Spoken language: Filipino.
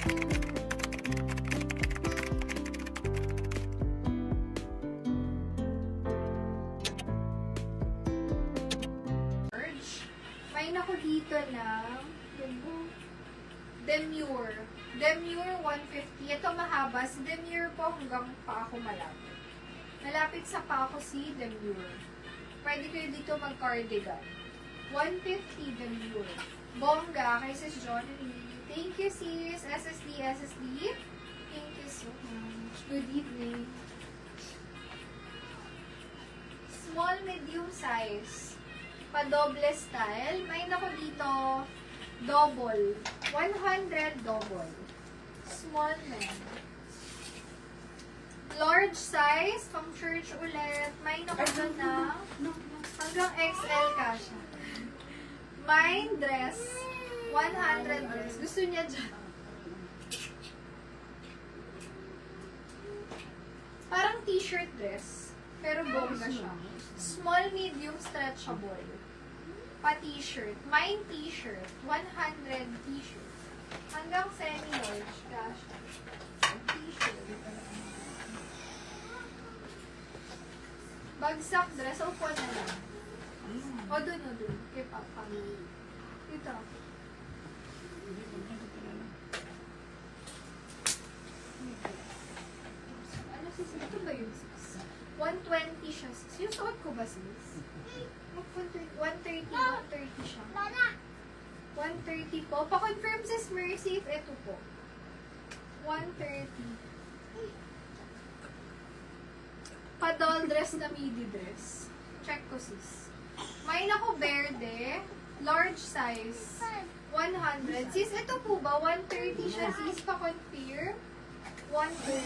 May ako dito ng Demure. Demure 150. Ito mahaba. Si Demure po hanggang pa ako malapit. Malapit sa pa ako si Demure. Pwede kayo dito mag-cardigan. 150 Demure. Bongga kay Sis Johnny. Thank you sis. SSD. Thank you so much. Good evening. Small, medium size. Pa-double style. May nako dito, double. 100 double. Small men. Large size, pang church ulit. May nako doon na hanggang XL ka siya. May dress. 100 dress. Gusto niya dyan. Parang t-shirt dress. Pero bongga siya. Small, medium, stretchable. Pa-t-shirt. Mine t-shirt. 100 t-shirt. Hanggang semi-large. Gosh. T-shirt. Bagsak dress. Upo na lang. O, dun. Kay Papa. Dito. Ano sis? Ito ba yun sis? 120 siya sis. Yung suot ko ba sis? 130 siya. 130 po. Pa-confirm sis Mercy if ito po. 130. Pa-doll dress na midi dress. Check ko sis. May nako verde. Large size. 100. Sis, ito po ba? 130 siya sis. Pa-confirm. 130.